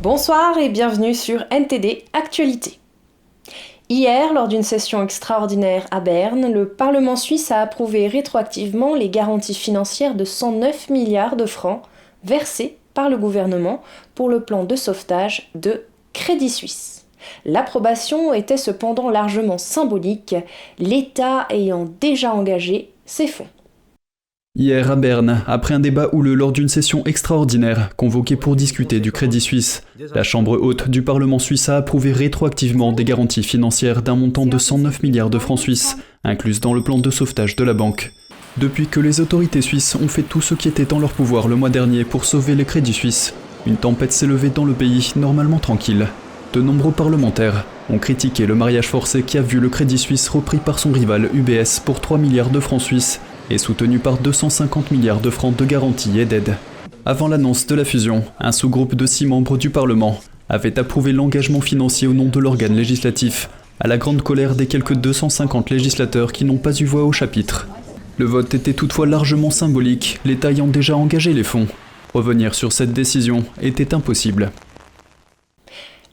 Bonsoir et bienvenue sur NTD Actualité. Hier, lors d'une session extraordinaire à Berne, le Parlement suisse a approuvé rétroactivement les garanties financières de 109 milliards de francs versées par le gouvernement pour le plan de sauvetage de Crédit Suisse. L'approbation était cependant largement symbolique, l'État ayant déjà engagé ses fonds. Hier à Berne, après un débat houleux lors d'une session extraordinaire convoquée pour discuter du Crédit Suisse, la Chambre haute du Parlement suisse a approuvé rétroactivement des garanties financières d'un montant de 109 milliards de francs suisses, incluses dans le plan de sauvetage de la banque. Depuis que les autorités suisses ont fait tout ce qui était en leur pouvoir le mois dernier pour sauver le Crédit Suisse, une tempête s'est levée dans le pays normalement tranquille. De nombreux parlementaires ont critiqué le mariage forcé qui a vu le Crédit Suisse repris par son rival UBS pour 3 milliards de francs suisses et soutenu par 250 milliards de francs de garantie et d'aide. Avant l'annonce de la fusion, un sous-groupe de 6 membres du Parlement avait approuvé l'engagement financier au nom de l'organe législatif, à la grande colère des quelques 250 législateurs qui n'ont pas eu voix au chapitre. Le vote était toutefois largement symbolique, l'État ayant déjà engagé les fonds. Revenir sur cette décision était impossible.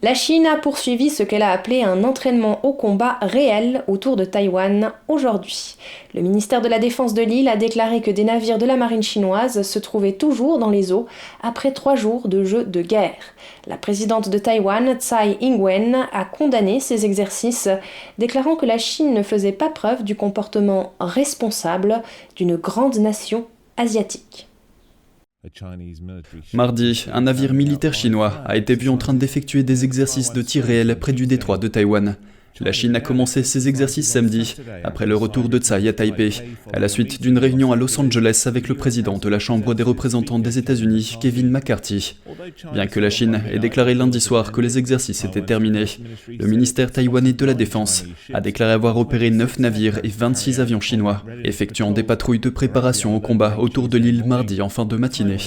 La Chine a poursuivi ce qu'elle a appelé un entraînement au combat réel autour de Taïwan aujourd'hui. Le ministère de la Défense de l'île a déclaré que des navires de la marine chinoise se trouvaient toujours dans les eaux après 3 jours de jeu de guerre. La présidente de Taïwan, Tsai Ing-wen, a condamné ces exercices, déclarant que la Chine ne faisait pas preuve du comportement responsable d'une grande nation asiatique. Mardi, un navire militaire chinois a été vu en train d'effectuer des exercices de tir réel près du détroit de Taïwan. La Chine a commencé ses exercices samedi, après le retour de Tsai à Taipei, à la suite d'une réunion à Los Angeles avec le président de la Chambre des représentants des États-Unis, Kevin McCarthy. Bien que la Chine ait déclaré lundi soir que les exercices étaient terminés, le ministère taïwanais de la Défense a déclaré avoir opéré 9 navires et 26 avions chinois, effectuant des patrouilles de préparation au combat autour de l'île mardi en fin de matinée.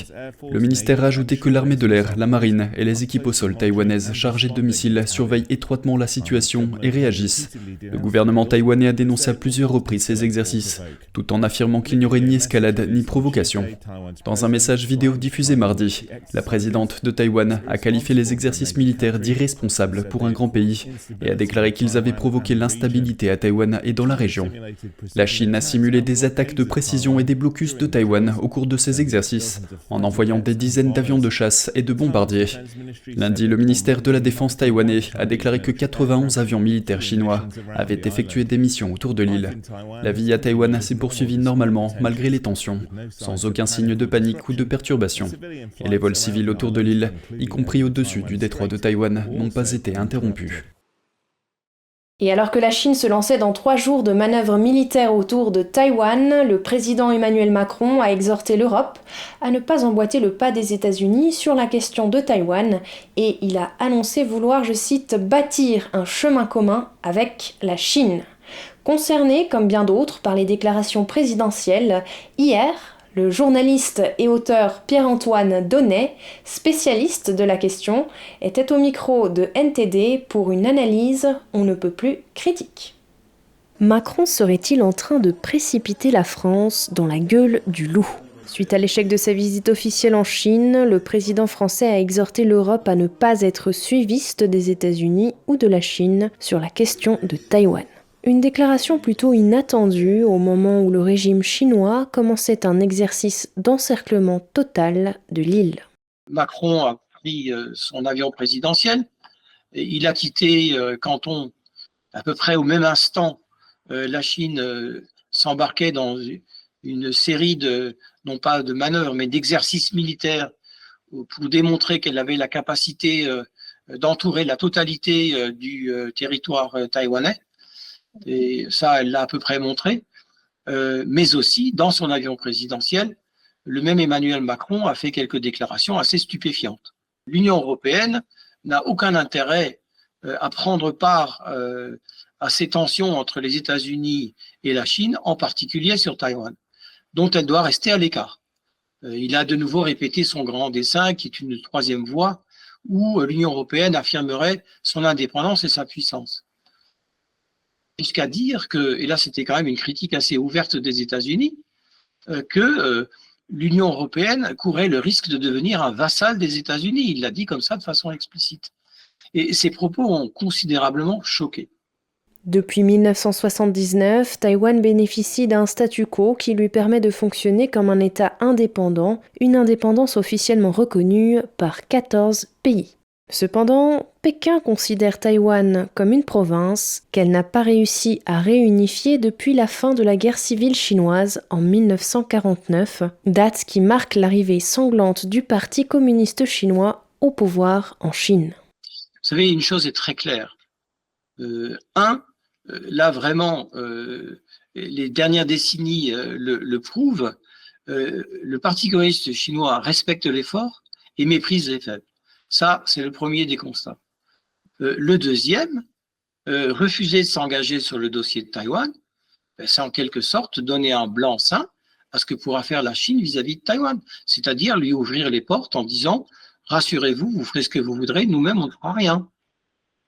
Le ministère a ajouté que l'armée de l'air, la marine et les équipes au sol taïwanaises chargées de missiles surveillent étroitement la situation et réagissent. Le gouvernement taïwanais a dénoncé à plusieurs reprises ces exercices, tout en affirmant qu'il n'y aurait ni escalade ni provocation. Dans un message vidéo diffusé mardi, la présidente de Taïwan a qualifié les exercices militaires d'irresponsables pour un grand pays et a déclaré qu'ils avaient provoqué l'instabilité à Taïwan et dans la région. La Chine a simulé des attaques de précision et des blocus de Taïwan au cours de ces exercices, en envoyant des dizaines d'avions de chasse et de bombardiers. Lundi, le ministère de la Défense taïwanais a déclaré que 91 avions militaires chinois avaient effectué des missions autour de l'île. La vie à Taïwan s'est poursuivie normalement malgré les tensions, sans aucun signe de panique ou de perturbation. Et les vols civils autour de l'île, y compris au-dessus du détroit de Taïwan, n'ont pas été interrompus. Et alors que la Chine se lançait dans 3 jours de manœuvres militaires autour de Taïwan, le président Emmanuel Macron a exhorté l'Europe à ne pas emboîter le pas des États-Unis sur la question de Taïwan et il a annoncé vouloir, je cite, bâtir un chemin commun avec la Chine. Concerné, comme bien d'autres, par les déclarations présidentielles, hier, le journaliste et auteur Pierre-Antoine Donnet, spécialiste de la question, était au micro de NTD pour une analyse on ne peut plus critique. Macron serait-il en train de précipiter la France dans la gueule du loup ? Suite à l'échec de sa visite officielle en Chine, le président français a exhorté l'Europe à ne pas être suiviste des États-Unis ou de la Chine sur la question de Taïwan. Une déclaration plutôt inattendue au moment où le régime chinois commençait un exercice d'encerclement total de l'île. Macron a pris son avion présidentiel. Et il a quitté Canton à peu près au même instant. La Chine s'embarquait dans une série de, non pas de manœuvres, mais d'exercices militaires pour démontrer qu'elle avait la capacité d'entourer la totalité du territoire taïwanais. Et ça, elle l'a à peu près montré. Mais aussi, dans son avion présidentiel, le même Emmanuel Macron a fait quelques déclarations assez stupéfiantes. L'Union européenne n'a aucun intérêt à prendre part à ces tensions entre les États-Unis et la Chine, en particulier sur Taïwan, dont elle doit rester à l'écart. Il a de nouveau répété son grand dessein, qui est une 3e voie, où l'Union européenne affirmerait son indépendance et sa puissance. Jusqu'à dire que, et là c'était quand même une critique assez ouverte des États-Unis, que l'Union européenne courait le risque de devenir un vassal des États-Unis. Il l'a dit comme ça de façon explicite. Et ces propos ont considérablement choqué. Depuis 1979, Taïwan bénéficie d'un statu quo qui lui permet de fonctionner comme un État indépendant, une indépendance officiellement reconnue par 14 pays. Cependant, Pékin considère Taïwan comme une province qu'elle n'a pas réussi à réunifier depuis la fin de la guerre civile chinoise en 1949, date qui marque l'arrivée sanglante du Parti communiste chinois au pouvoir en Chine. Vous savez, une chose est très claire. Là vraiment, les dernières décennies le prouvent, le Parti communiste chinois respecte les forts et méprise les faibles. Ça, c'est le premier des constats. Le deuxième, refuser de s'engager sur le dossier de Taïwan, c'est en quelque sorte donner un blanc-seing à ce que pourra faire la Chine vis-à-vis de Taïwan, c'est-à-dire lui ouvrir les portes en disant « Rassurez-vous, vous ferez ce que vous voudrez, nous-mêmes, on ne fera rien ».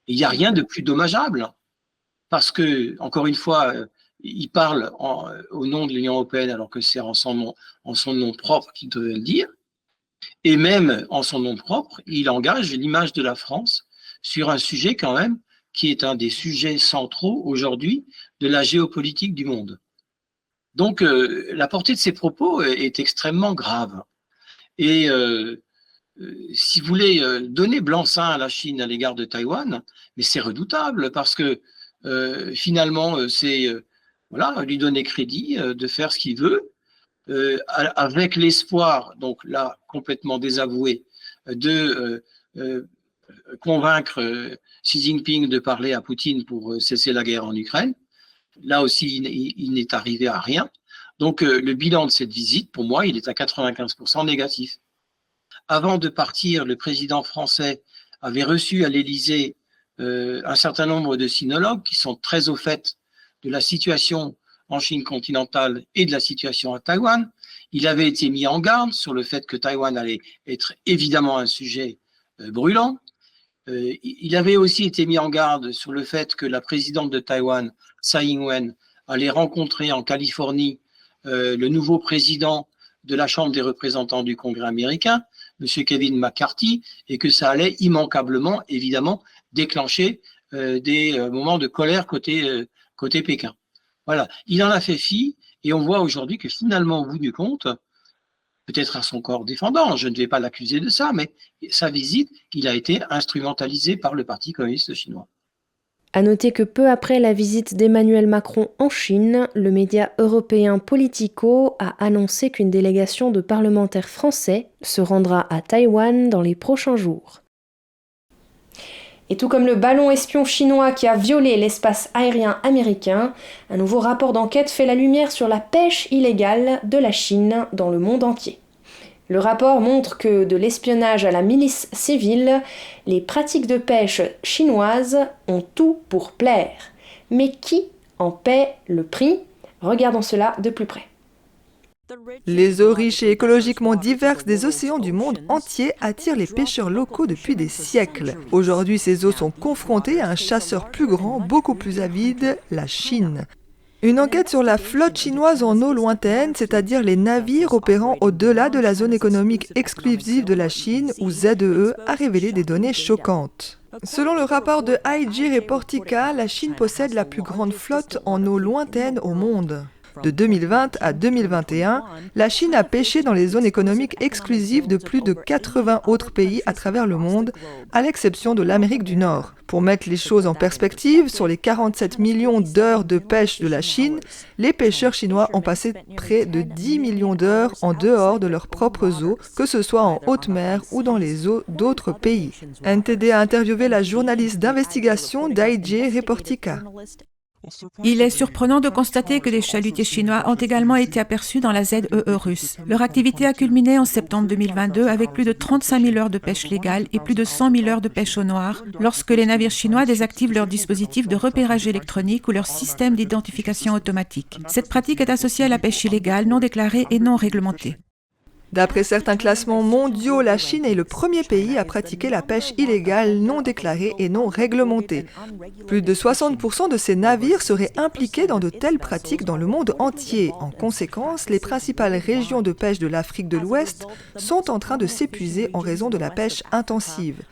Il n'y a rien de plus dommageable, parce que, encore une fois, il parle au nom de l'Union européenne alors que c'est en son nom propre qu'il devait le dire. Et même en son nom propre, il engage l'image de la France sur un sujet quand même qui est un des sujets centraux aujourd'hui de la géopolitique du monde. Donc la portée de ces propos est extrêmement grave. Et si vous voulez donner blanc-seing à la Chine à l'égard de Taïwan, mais c'est redoutable parce que finalement c'est lui donner crédit de faire ce qu'il veut. Avec l'espoir, donc là complètement désavoué, de convaincre Xi Jinping de parler à Poutine pour cesser la guerre en Ukraine. Là aussi, il n'est arrivé à rien. Donc le bilan de cette visite, pour moi, il est à 95% négatif. Avant de partir, le président français avait reçu à l'Élysée un certain nombre de sinologues qui sont très au fait de la situation en Chine continentale et de la situation à Taïwan. Il avait été mis en garde sur le fait que Taïwan allait être évidemment un sujet brûlant. Il avait aussi été mis en garde sur le fait que la présidente de Taïwan, Tsai Ing-wen, allait rencontrer en Californie le nouveau président de la Chambre des représentants du Congrès américain, M. Kevin McCarthy, et que ça allait immanquablement, évidemment, déclencher des moments de colère côté Pékin. Voilà, il en a fait fi et on voit aujourd'hui que finalement, au bout du compte, peut-être à son corps défendant, je ne vais pas l'accuser de ça, mais sa visite, il a été instrumentalisé par le Parti communiste chinois. À noter que peu après la visite d'Emmanuel Macron en Chine, le média européen Politico a annoncé qu'une délégation de parlementaires français se rendra à Taïwan dans les prochains jours. Et tout comme le ballon espion chinois qui a violé l'espace aérien américain, un nouveau rapport d'enquête fait la lumière sur la pêche illégale de la Chine dans le monde entier. Le rapport montre que de l'espionnage à la milice civile, les pratiques de pêche chinoises ont tout pour plaire. Mais qui en paie le prix ? Regardons cela de plus près. Les eaux riches et écologiquement diverses des océans du monde entier attirent les pêcheurs locaux depuis des siècles. Aujourd'hui, ces eaux sont confrontées à un chasseur plus grand, beaucoup plus avide, la Chine. Une enquête sur la flotte chinoise en eau lointaine, c'est-à-dire les navires opérant au-delà de la zone économique exclusive de la Chine, ou ZEE, a révélé des données choquantes. Selon le rapport de IG Reportica, la Chine possède la plus grande flotte en eau lointaine au monde. De 2020 à 2021, la Chine a pêché dans les zones économiques exclusives de plus de 80 autres pays à travers le monde, à l'exception de l'Amérique du Nord. Pour mettre les choses en perspective, sur les 47 millions d'heures de pêche de la Chine, les pêcheurs chinois ont passé près de 10 millions d'heures en dehors de leurs propres eaux, que ce soit en haute mer ou dans les eaux d'autres pays. NTD a interviewé la journaliste d'investigation d'IJ Reportica. Il est surprenant de constater que des chalutiers chinois ont également été aperçus dans la ZEE russe. Leur activité a culminé en septembre 2022 avec plus de 35 000 heures de pêche légale et plus de 100 000 heures de pêche au noir, lorsque les navires chinois désactivent leur dispositif de repérage électronique ou leur système d'identification automatique. Cette pratique est associée à la pêche illégale, non déclarée et non réglementée. D'après certains classements mondiaux, la Chine est le premier pays à pratiquer la pêche illégale, non déclarée et non réglementée. Plus de 60% de ces navires seraient impliqués dans de telles pratiques dans le monde entier. En conséquence, les principales régions de pêche de l'Afrique de l'Ouest sont en train de s'épuiser en raison de la pêche intensive.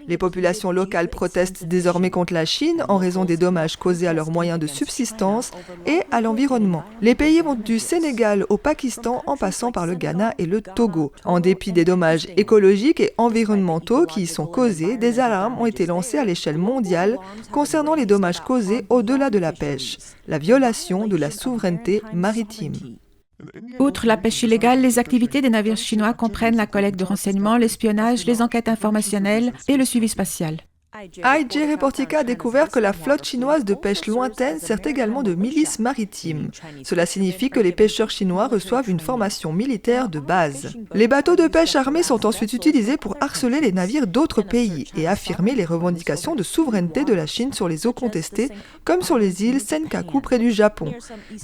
Les populations locales protestent désormais contre la Chine en raison des dommages causés à leurs moyens de subsistance et à l'environnement. Les pays vont du Sénégal au Pakistan en passant par le Ghana et le Togo. En dépit des dommages écologiques et environnementaux qui y sont causés, des alarmes ont été lancées à l'échelle mondiale concernant les dommages causés au-delà de la pêche, la violation de la souveraineté maritime. Outre la pêche illégale, les activités des navires chinois comprennent la collecte de renseignements, l'espionnage, les enquêtes informationnelles et le suivi spatial. IJ Reportica a découvert que la flotte chinoise de pêche lointaine sert également de milice maritime. Cela signifie que les pêcheurs chinois reçoivent une formation militaire de base. Les bateaux de pêche armés sont ensuite utilisés pour harceler les navires d'autres pays et affirmer les revendications de souveraineté de la Chine sur les eaux contestées, comme sur les îles Senkaku près du Japon.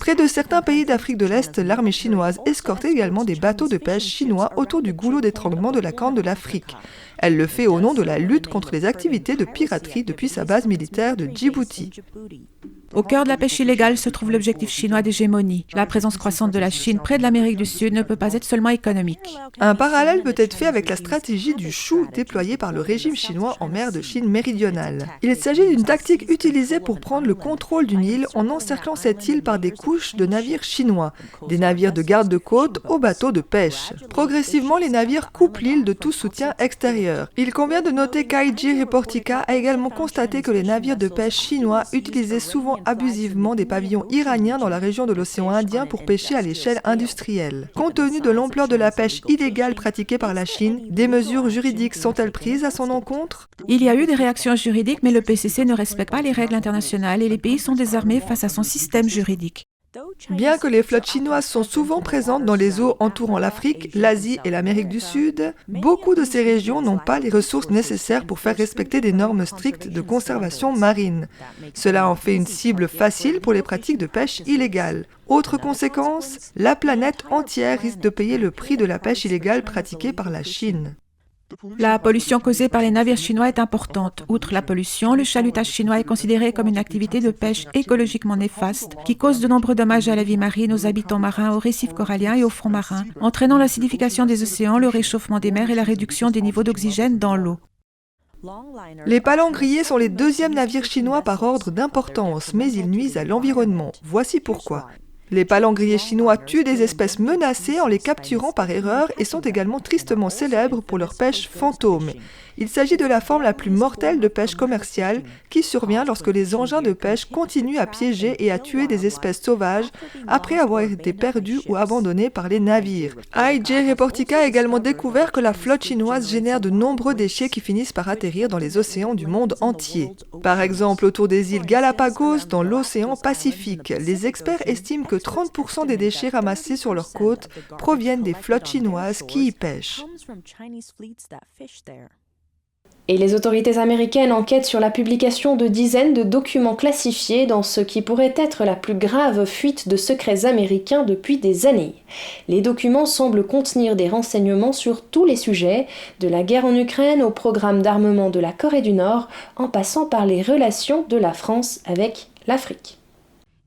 Près de certains pays d'Afrique de l'Est, l'armée chinoise escorte également des bateaux de pêche chinois autour du goulot d'étranglement de la Corne de l'Afrique. Elle le fait au nom de la lutte contre les activités de piraterie depuis sa base militaire de Djibouti. Au cœur de la pêche illégale se trouve l'objectif chinois d'hégémonie. La présence croissante de la Chine près de l'Amérique du Sud ne peut pas être seulement économique. Un parallèle peut être fait avec la stratégie du chou déployée par le régime chinois en mer de Chine méridionale. Il s'agit d'une tactique utilisée pour prendre le contrôle d'une île en encerclant cette île par des couches de navires chinois, des navires de garde-côte aux bateaux de pêche. Progressivement, les navires coupent l'île de tout soutien extérieur. Il convient de noter qu'IJ Reportica a également constaté que les navires de pêche chinois utilisaient souvent abusivement des pavillons iraniens dans la région de l'océan Indien pour pêcher à l'échelle industrielle. Compte tenu de l'ampleur de la pêche illégale pratiquée par la Chine, des mesures juridiques sont-elles prises à son encontre? Il y a eu des réactions juridiques, mais le PCC ne respecte pas les règles internationales et les pays sont désarmés face à son système juridique. Bien que les flottes chinoises sont souvent présentes dans les eaux entourant l'Afrique, l'Asie et l'Amérique du Sud, beaucoup de ces régions n'ont pas les ressources nécessaires pour faire respecter des normes strictes de conservation marine. Cela en fait une cible facile pour les pratiques de pêche illégale. Autre conséquence, la planète entière risque de payer le prix de la pêche illégale pratiquée par la Chine. La pollution causée par les navires chinois est importante. Outre la pollution, le chalutage chinois est considéré comme une activité de pêche écologiquement néfaste qui cause de nombreux dommages à la vie marine, aux habitants marins, aux récifs coralliens et aux fonds marins, entraînant l'acidification des océans, le réchauffement des mers et la réduction des niveaux d'oxygène dans l'eau. Les palangriers sont les deuxièmes navires chinois par ordre d'importance, mais ils nuisent à l'environnement. Voici pourquoi. Les palangriers chinois tuent des espèces menacées en les capturant par erreur et sont également tristement célèbres pour leur pêche fantôme. Il s'agit de la forme la plus mortelle de pêche commerciale qui survient lorsque les engins de pêche continuent à piéger et à tuer des espèces sauvages après avoir été perdues ou abandonnées par les navires. IJ Reportica a également découvert que la flotte chinoise génère de nombreux déchets qui finissent par atterrir dans les océans du monde entier. Par exemple, autour des îles Galapagos, dans l'océan Pacifique, les experts estiment que 30% des déchets ramassés sur leurs côtes proviennent des flottes chinoises qui y pêchent. Et les autorités américaines enquêtent sur la publication de dizaines de documents classifiés dans ce qui pourrait être la plus grave fuite de secrets américains depuis des années. Les documents semblent contenir des renseignements sur tous les sujets, de la guerre en Ukraine au programme d'armement de la Corée du Nord, en passant par les relations de la France avec l'Afrique.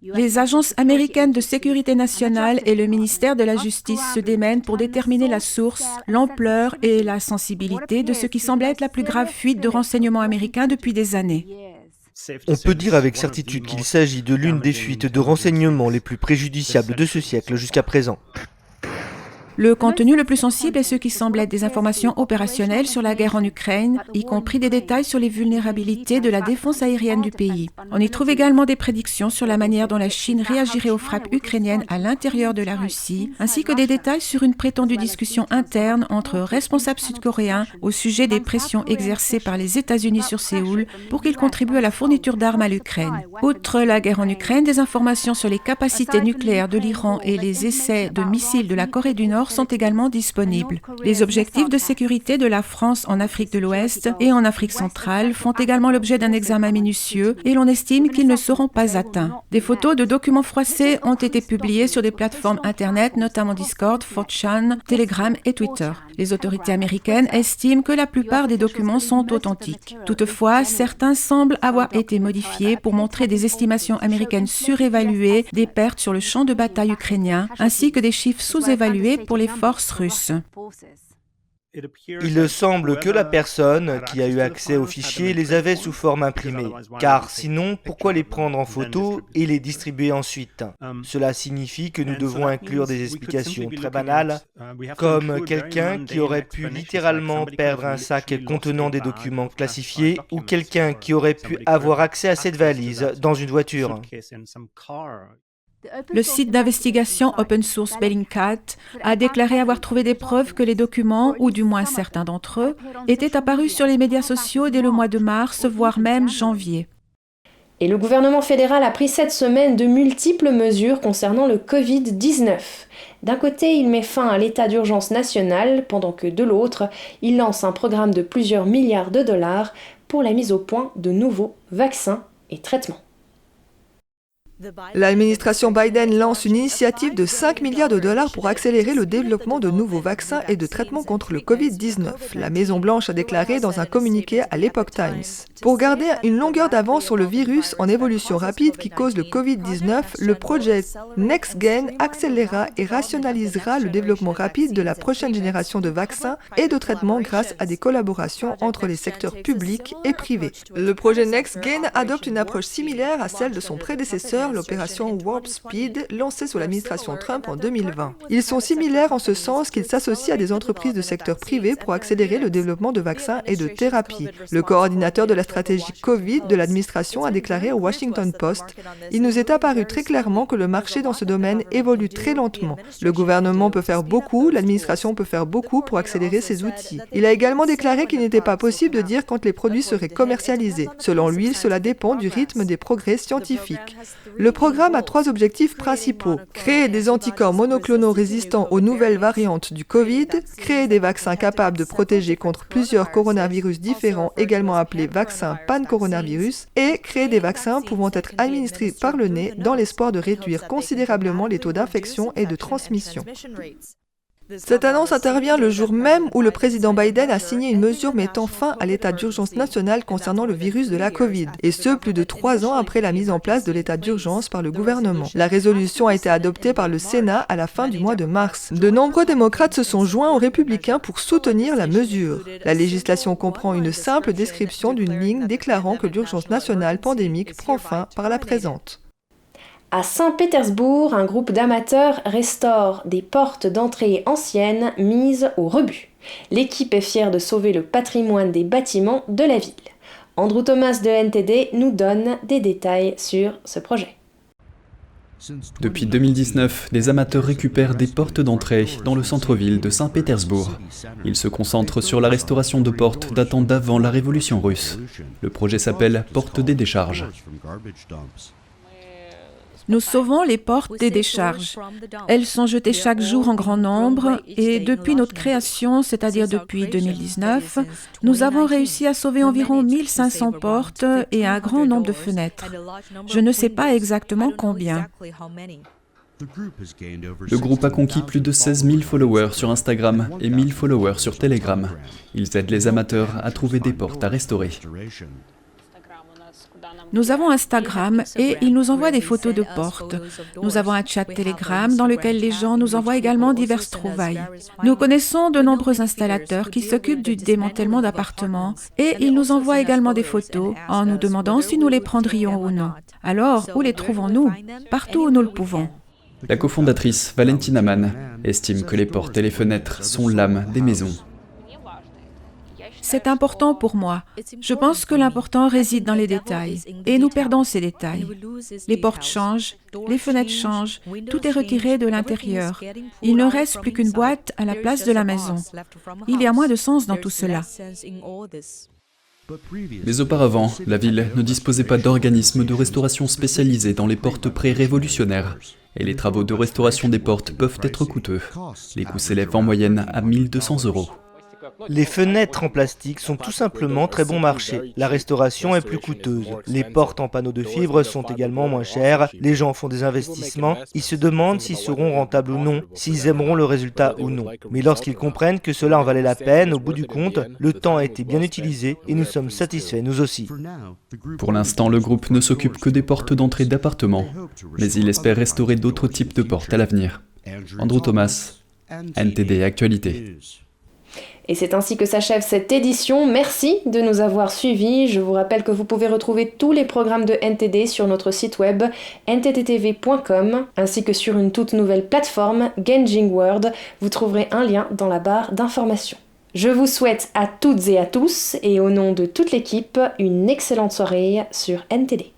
Les agences américaines de sécurité nationale et le ministère de la Justice se démènent pour déterminer la source, l'ampleur et la sensibilité de ce qui semble être la plus grave fuite de renseignements américains depuis des années. On peut dire avec certitude qu'il s'agit de l'une des fuites de renseignements les plus préjudiciables de ce siècle jusqu'à présent. Le contenu le plus sensible est ce qui semble être des informations opérationnelles sur la guerre en Ukraine, y compris des détails sur les vulnérabilités de la défense aérienne du pays. On y trouve également des prédictions sur la manière dont la Chine réagirait aux frappes ukrainiennes à l'intérieur de la Russie, ainsi que des détails sur une prétendue discussion interne entre responsables sud-coréens au sujet des pressions exercées par les États-Unis sur Séoul pour qu'ils contribuent à la fourniture d'armes à l'Ukraine. Outre la guerre en Ukraine, des informations sur les capacités nucléaires de l'Iran et les essais de missiles de la Corée du Nord morts sont également disponibles. Les objectifs de sécurité de la France en Afrique de l'Ouest et en Afrique centrale font également l'objet d'un examen minutieux et l'on estime qu'ils ne seront pas atteints. Des photos de documents froissés ont été publiées sur des plateformes Internet, notamment Discord, 4chan, Telegram et Twitter. Les autorités américaines estiment que la plupart des documents sont authentiques. Toutefois, certains semblent avoir été modifiés pour montrer des estimations américaines surévaluées des pertes sur le champ de bataille ukrainien, ainsi que des chiffres sous-évalués pour les forces russes. Il semble que la personne qui a eu accès aux fichiers les avait sous forme imprimée, car sinon, pourquoi les prendre en photo et les distribuer ensuite? Cela signifie que nous devons inclure des explications très banales, comme quelqu'un qui aurait pu littéralement perdre un sac contenant des documents classifiés, ou quelqu'un qui aurait pu avoir accès à cette valise dans une voiture. Le site d'investigation open source Bellingcat a déclaré avoir trouvé des preuves que les documents, ou du moins certains d'entre eux, étaient apparus sur les médias sociaux dès le mois de mars, voire même janvier. Et le gouvernement fédéral a pris cette semaine de multiples mesures concernant le Covid-19. D'un côté, il met fin à l'état d'urgence national, pendant que de l'autre, il lance un programme de plusieurs milliards de dollars pour la mise au point de nouveaux vaccins et traitements. L'administration Biden lance une initiative de 5 milliards de dollars pour accélérer le développement de nouveaux vaccins et de traitements contre le Covid-19. La Maison-Blanche a déclaré dans un communiqué à l'Epoch Times. Pour garder une longueur d'avance sur le virus en évolution rapide qui cause le Covid-19, le projet NextGen accélérera et rationalisera le développement rapide de la prochaine génération de vaccins et de traitements grâce à des collaborations entre les secteurs publics et privés. Le projet NextGen adopte une approche similaire à celle de son prédécesseur, l'opération Warp Speed, lancée sous l'administration Trump en 2020. Ils sont similaires en ce sens qu'ils s'associent à des entreprises de secteur privé pour accélérer le développement de vaccins et de thérapies. Le coordinateur de la stratégie Covid de l'administration a déclaré au Washington Post « Il nous est apparu très clairement que le marché dans ce domaine évolue très lentement. Le gouvernement peut faire beaucoup, l'administration peut faire beaucoup pour accélérer ces outils. » Il a également déclaré qu'il n'était pas possible de dire quand les produits seraient commercialisés. Selon lui, cela dépend du rythme des progrès scientifiques. Le programme a 3 objectifs principaux. Créer des anticorps monoclonaux résistants aux nouvelles variantes du Covid, créer des vaccins capables de protéger contre plusieurs coronavirus différents, également appelés vaccins pan-coronavirus, et créer des vaccins pouvant être administrés par le nez dans l'espoir de réduire considérablement les taux d'infection et de transmission. Cette annonce intervient le jour même où le président Biden a signé une mesure mettant fin à l'état d'urgence national concernant le virus de la Covid, et ce, plus de 3 ans après la mise en place de l'état d'urgence par le gouvernement. La résolution a été adoptée par le Sénat à la fin du mois de mars. De nombreux démocrates se sont joints aux républicains pour soutenir la mesure. La législation comprend une simple description d'une ligne déclarant que l'urgence nationale pandémique prend fin par la présente. À Saint-Pétersbourg, un groupe d'amateurs restaure des portes d'entrée anciennes mises au rebut. L'équipe est fière de sauver le patrimoine des bâtiments de la ville. Andrew Thomas de NTD nous donne des détails sur ce projet. Depuis 2019, les amateurs récupèrent des portes d'entrée dans le centre-ville de Saint-Pétersbourg. Ils se concentrent sur la restauration de portes datant d'avant la Révolution russe. Le projet s'appelle « Porte des décharges ». Nous sauvons les portes des décharges. Elles sont jetées chaque jour en grand nombre et depuis notre création, c'est-à-dire depuis 2019, nous avons réussi à sauver environ 1500 portes et un grand nombre de fenêtres. Je ne sais pas exactement combien. Le groupe a conquis plus de 16 000 followers sur Instagram et 1000 followers sur Telegram. Ils aident les amateurs à trouver des portes à restaurer. Nous avons Instagram et ils nous envoient des photos de portes. Nous avons un chat Telegram dans lequel les gens nous envoient également diverses trouvailles. Nous connaissons de nombreux installateurs qui s'occupent du démantèlement d'appartements et ils nous envoient également des photos en nous demandant si nous les prendrions ou non. Alors, où les trouvons-nous? Partout où nous le pouvons. La cofondatrice Valentina Mann estime que les portes et les fenêtres sont l'âme des maisons. C'est important pour moi. Je pense que l'important réside dans les détails. Et nous perdons ces détails. Les portes changent, les fenêtres changent, tout est retiré de l'intérieur. Il ne reste plus qu'une boîte à la place de la maison. Il y a moins de sens dans tout cela. Mais auparavant, la ville ne disposait pas d'organismes de restauration spécialisés dans les portes pré-révolutionnaires. Et les travaux de restauration des portes peuvent être coûteux. Les coûts s'élèvent en moyenne à 1 200 €. Les fenêtres en plastique sont tout simplement très bon marché. La restauration est plus coûteuse. Les portes en panneaux de fibre sont également moins chères. Les gens font des investissements. Ils se demandent s'ils seront rentables ou non, s'ils aimeront le résultat ou non. Mais lorsqu'ils comprennent que cela en valait la peine, au bout du compte, le temps a été bien utilisé et nous sommes satisfaits, nous aussi. Pour l'instant, le groupe ne s'occupe que des portes d'entrée d'appartements, mais il espère restaurer d'autres types de portes à l'avenir. Andrew Thomas, NTD Actualité. Et c'est ainsi que s'achève cette édition. Merci de nous avoir suivis. Je vous rappelle que vous pouvez retrouver tous les programmes de NTD sur notre site web nttv.com ainsi que sur une toute nouvelle plateforme, Genging World. Vous trouverez un lien dans la barre d'information. Je vous souhaite à toutes et à tous, et au nom de toute l'équipe, une excellente soirée sur NTD.